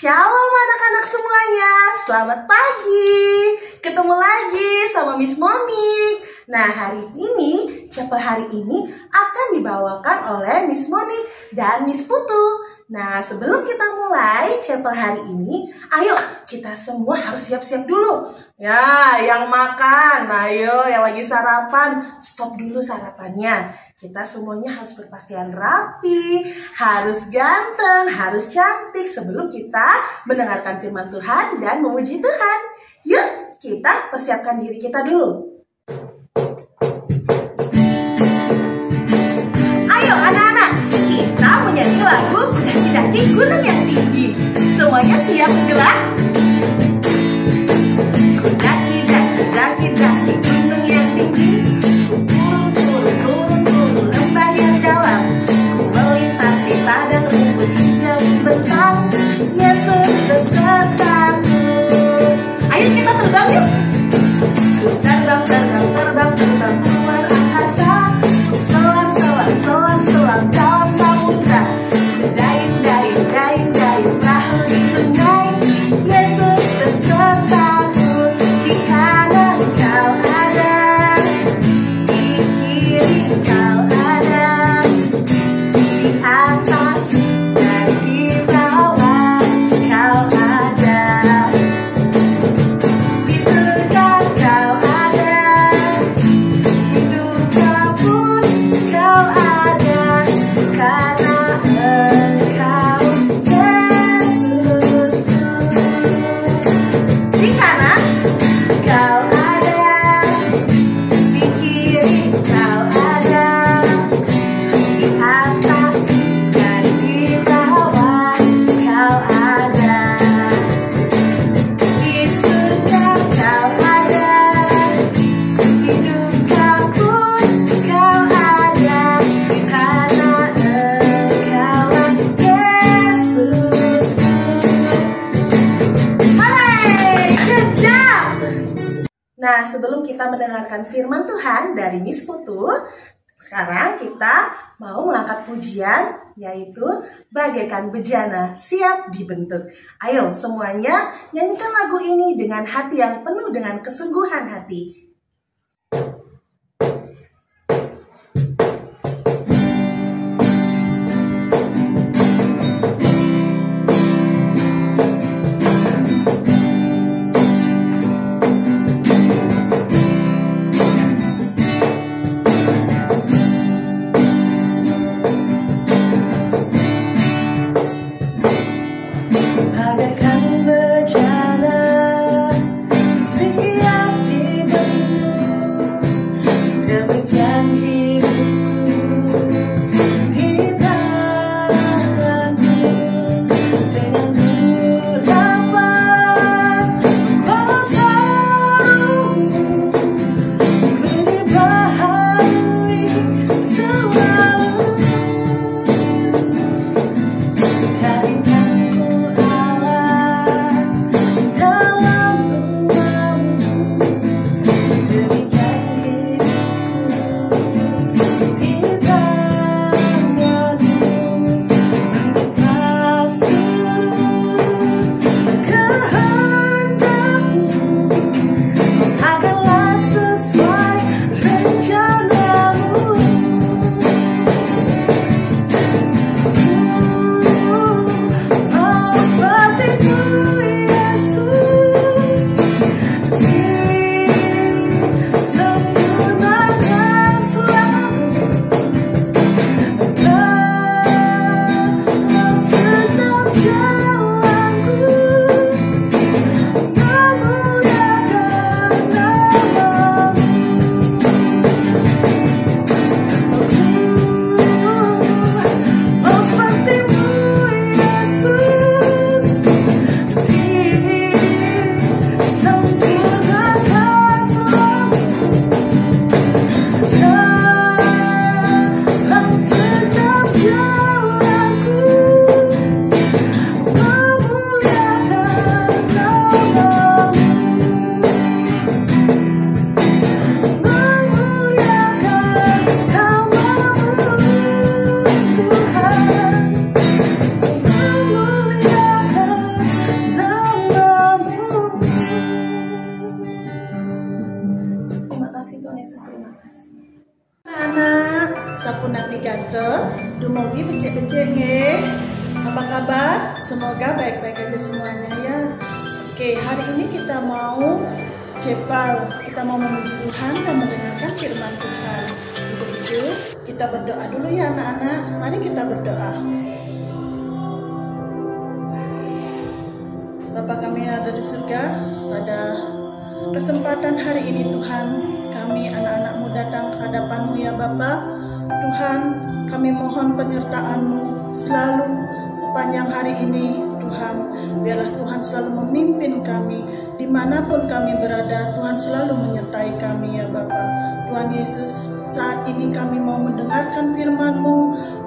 Shalom anak-anak semuanya, selamat pagi. Ketemu lagi sama Miss Monik. Nah, hari ini, chapel hari ini akan dibawakan oleh Miss Monik dan Miss Putu. Nah, sebelum kita mulai chapel hari ini, ayo kita semua harus siap-siap dulu. Ya, yang makan, ayo yang lagi sarapan, stop dulu sarapannya. Kita semuanya harus berpakaian rapi, harus ganteng, harus cantik sebelum kita mendengarkan firman Tuhan dan memuji Tuhan. Yuk, kita persiapkan diri kita dulu. Ayo anak-anak, kita menyanyi lagu Daki-daki Gunung yang Tinggi. Semuanya siap gerak? Daki-daki gunung yang tinggi, turun lembah yang dalam, ku melintasi padang rumput hijau bentang, Yesus besertaku. Ayo kita terbang yuk. Terbang keluar angkasa, ku selam dalam samudra, dayung perahu di sungai, Yesus besertaku. Di kanan kau ada, di kiri kau ada, di atas dan di bawah kau ada, di surga kau ada, di dunia pun kau ada, karena Engkau Yesusku. Di kanan kau ada, di kiri kau ada, di atas dan di bawah kau ada, di surga kau ada, di dunia pun kau ada, karena Engkaulah Yesusku. Hai, good job! Nah, sebelum kita mendengarkan firman Tuhan dari Miss Putu, sekarang kita mau mengangkat pujian, yaitu bagaikan bejana siap dibentuk. Ayo semuanya nyanyikan lagu ini dengan hati yang penuh dengan kesungguhan hati. Bagaikan bejana siap dibentuk. ke dumugi becek-becek nge. Apa kabar? Semoga baik-baik aja semuanya ya. Oke, hari ini kita mau kita mau memuji Tuhan dan mendengarkan firman Tuhan. Untuk itu kita berdoa dulu ya anak-anak. Mari kita berdoa. Bapa kami yang ada di surga, pada kesempatan hari ini Tuhan, kami anak-anakmu datang ke hadapan-Mu ya Bapa. Tuhan, kami mohon penyertaan-Mu selalu sepanjang hari ini. Tuhan, biarlah Tuhan selalu memimpin kami dimanapun kami berada. Tuhan selalu menyertai kami ya Bapa. Tuhan Yesus, saat ini kami mau mendengarkan firman-Mu,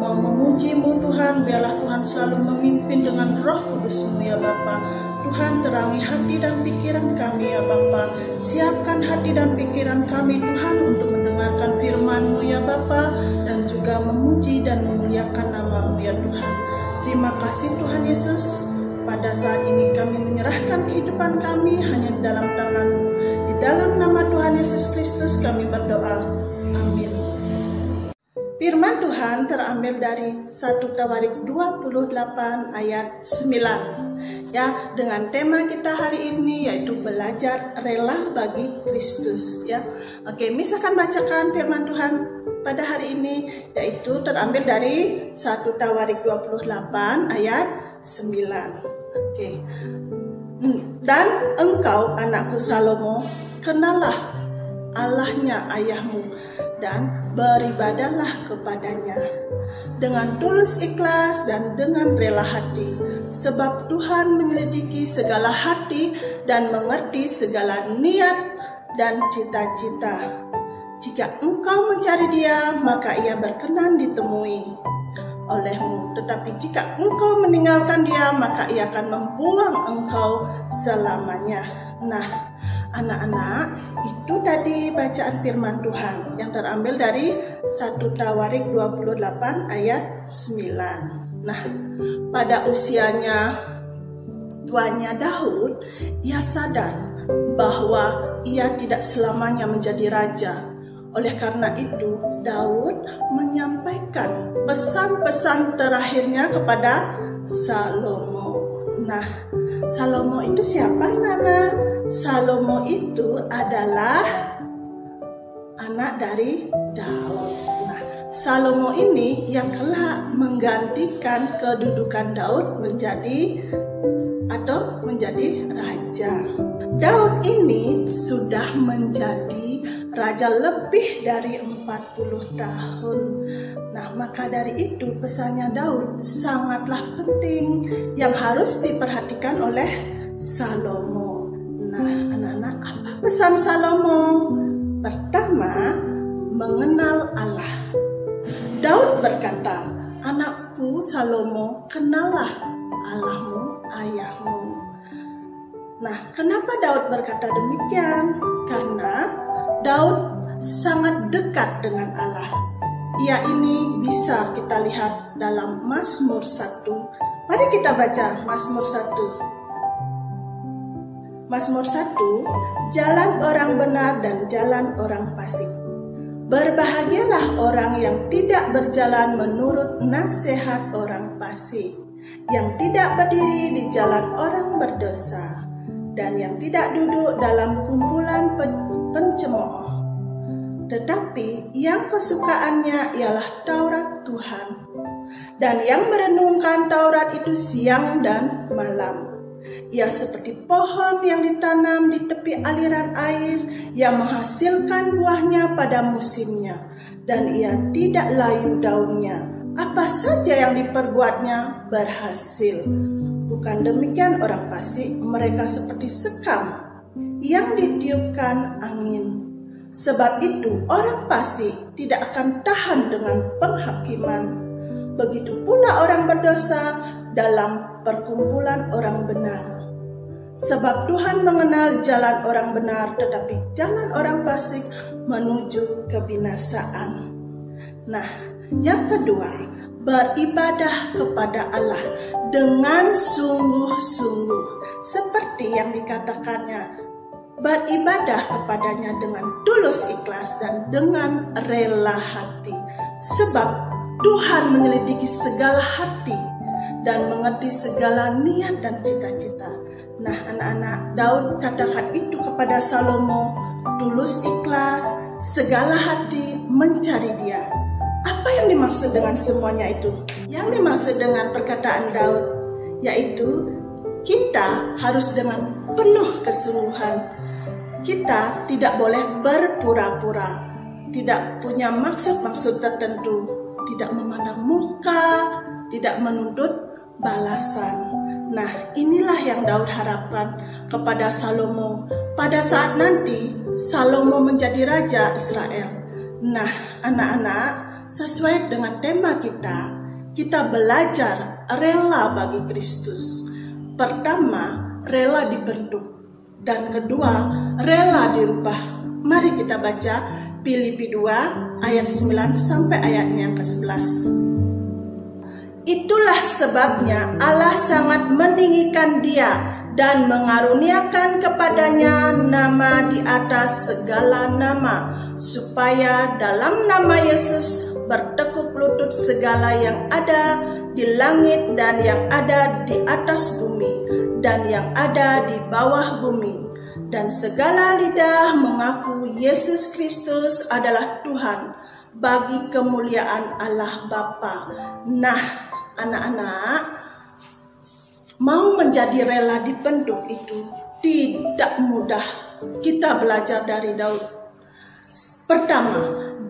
mau memuji-Mu Tuhan. Biarlah Tuhan selalu memimpin dengan Roh Kudus-Mu ya Bapa. Tuhan, terangi hati dan pikiran kami ya Bapa. Siapkan hati dan pikiran kami Tuhan untuk mendengarkan firman-Mu ya Bapa, dan juga memuji dan memuliakan nama-Mu ya Tuhan. Terima kasih Tuhan Yesus. Pada saat ini kami menyerahkan kehidupan kami hanya dalam tangan-Mu. Di dalam nama Tuhan Yesus Kristus kami berdoa. Amin. Firman Tuhan terambil dari 1 Tawarik 28 ayat 9. Ya, dengan tema kita hari ini yaitu belajar rela bagi Kristus ya. Oke, misalkan bacakan firman Tuhan pada hari ini, yaitu terambil dari 1 Tawarik 28 ayat 9. Oke. Dan engkau anakku Salomo, kenallah Allahnya ayahmu dan beribadahlah kepadanya dengan tulus ikhlas dan dengan rela hati, sebab Tuhan menyelidiki segala hati dan mengerti segala niat dan cita-cita. Jika engkau mencari Dia, maka Ia berkenan ditemui olehmu. Tetapi jika engkau meninggalkan Dia, maka Ia akan membuang engkau selamanya. Nah, anak-anak, itu tadi bacaan firman Tuhan yang terambil dari 1 Tawarik 28 ayat 9. Nah, pada usianya tuanya Daud, ia sadar bahwa ia tidak selamanya menjadi raja. Oleh karena itu, Daud menyampaikan pesan-pesan terakhirnya kepada Salomo. Nah, Salomo itu siapa, Nana? Salomo itu adalah anak dari Daud. Nah, Salomo ini yang kelak menggantikan kedudukan Daud menjadi raja. Daud ini sudah menjadi raja lebih dari 40 tahun. Nah, maka dari itu pesannya Daud sangatlah penting yang harus diperhatikan oleh Salomo. Nah, anak-anak, apa pesan Salomo? Pertama, mengenal Allah. Daud berkata, anakku Salomo, kenallah Allahmu, ayahmu. Nah, kenapa Daud berkata demikian? Karena Daud sangat dekat dengan Allah. Ia ini bisa kita lihat dalam Mazmur 1. Mari kita baca Mazmur 1. Mazmur 1, jalan orang benar dan jalan orang fasik. Berbahagialah orang yang tidak berjalan menurut nasihat orang fasik, yang tidak berdiri di jalan orang berdosa, dan yang tidak duduk dalam kumpulan pencemooh. Tetapi yang kesukaannya ialah Taurat Tuhan, dan yang merenungkan Taurat itu siang dan malam. Ia seperti pohon yang ditanam di tepi aliran air, yang menghasilkan buahnya pada musimnya, dan ia tidak layu daunnya. Apa saja yang diperbuatnya berhasil. Bukan demikian orang fasik, mereka seperti sekam yang ditiupkan angin. Sebab itu orang fasik tidak akan tahan dengan penghakiman. Begitu pula orang berdosa dalam perkumpulan orang benar. Sebab Tuhan mengenal jalan orang benar, tetapi jalan orang fasik menuju kebinasaan. Nah, yang kedua, beribadah kepada Allah dengan sungguh-sungguh, seperti yang dikatakannya, beribadah kepadanya dengan tulus ikhlas dan dengan rela hati. Sebab Tuhan menyelidiki segala hati dan mengerti segala niat dan cita-cita. Nah, anak-anak, Daud katakan itu kepada Salomo, tulus ikhlas, segala hati mencari Dia. Apa yang dimaksud dengan semuanya itu? Yang dimaksud dengan perkataan Daud, yaitu kita harus dengan penuh kesungguhan. Kita tidak boleh berpura-pura, tidak punya maksud-maksud tertentu, tidak memandang muka, tidak menuntut balasan. Nah, inilah yang Daud harapkan kepada Salomo pada saat nanti Salomo menjadi raja Israel. Nah, anak-anak, sesuai dengan tema kita belajar rela bagi Kristus. Pertama, rela dibentuk, dan kedua, rela dirubah. Mari kita baca Filipi 2 ayat 9 sampai ayatnya yang ke-11. Itulah sebabnya Allah sangat meninggikan Dia dan mengaruniakan kepadanya nama di atas segala nama, supaya dalam nama Yesus bertekuk lutut segala yang ada di langit dan yang ada di atas bumi dan yang ada di bawah bumi, dan segala lidah mengaku Yesus Kristus adalah Tuhan, bagi kemuliaan Allah Bapa. Nah, anak-anak, mau menjadi rela dibentuk itu tidak mudah. Kita belajar dari Daud. Pertama,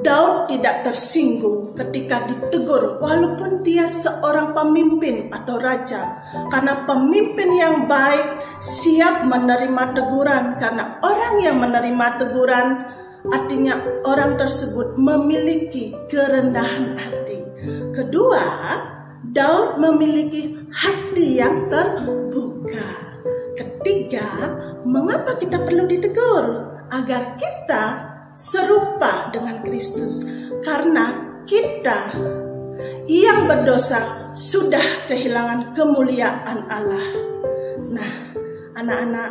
Daud tidak tersinggung ketika ditegur walaupun dia seorang pemimpin atau raja. Karena pemimpin yang baik siap menerima teguran, karena orang yang menerima teguran artinya orang tersebut memiliki kerendahan hati. Kedua, Daud memiliki hati yang terbuka. Ketiga, mengapa kita perlu ditegur? Agar kita serupa dengan Kristus. Karena kita yang berdosa sudah kehilangan kemuliaan Allah. Nah, anak-anak,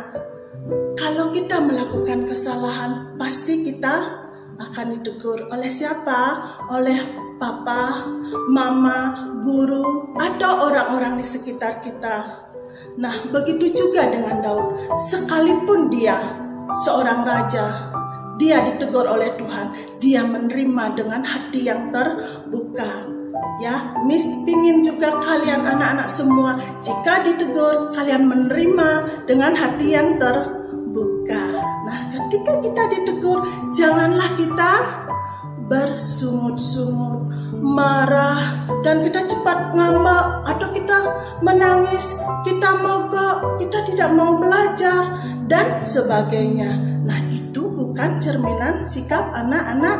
kalau kita melakukan kesalahan, pasti kita akan ditegur. Oleh siapa? Oleh papa, mama, guru, atau orang-orang di sekitar kita. Nah, begitu juga dengan Daud. Sekalipun dia seorang raja, dia ditegur oleh Tuhan, dia menerima dengan hati yang terbuka. Ya, Miss pingin juga kalian anak-anak semua, jika ditegur, kalian menerima dengan hati yang terbuka. Nah, ketika kita ditegur, janganlah kita bersungut-sungut, marah, dan kita cepat ngambek, atau kita menangis, kita mogok, kita tidak mau belajar, dan sebagainya. Nah, itu bukan cerminan sikap anak-anak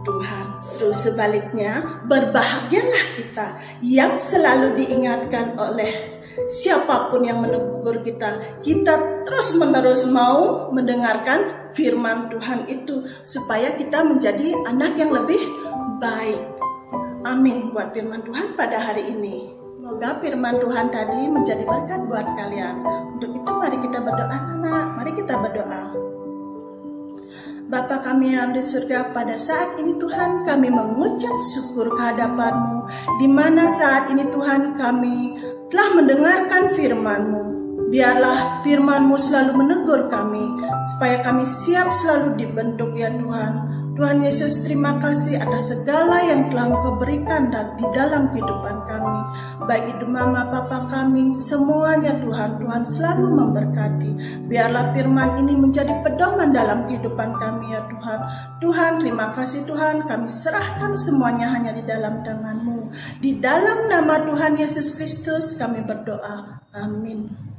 Tuhan. Terus sebaliknya, berbahagialah kita yang selalu diingatkan oleh siapapun yang menegur kita. Kita terus-menerus mau mendengarkan firman Tuhan itu, supaya kita menjadi anak yang lebih baik. Amin buat firman Tuhan pada hari ini. Semoga firman Tuhan tadi menjadi berkat buat kalian. Untuk itu mari kita berdoa, anak. Mari kita berdoa. Bapa kami yang di surga, pada saat ini Tuhan kami mengucap syukur kehadapan-Mu, di mana saat ini Tuhan kami telah mendengarkan firman-Mu. Biarlah firman-Mu selalu menegur kami, supaya kami siap selalu dibentuk ya Tuhan. Tuhan Yesus, terima kasih atas segala yang telah Engkau berikan di dalam kehidupan kami. Baik itu mama, papa kami, semuanya Tuhan, Tuhan selalu memberkati. Biarlah firman ini menjadi pedoman dalam kehidupan kami ya Tuhan. Tuhan, terima kasih Tuhan, kami serahkan semuanya hanya di dalam tangan-Mu. Di dalam nama Tuhan Yesus Kristus kami berdoa. Amin.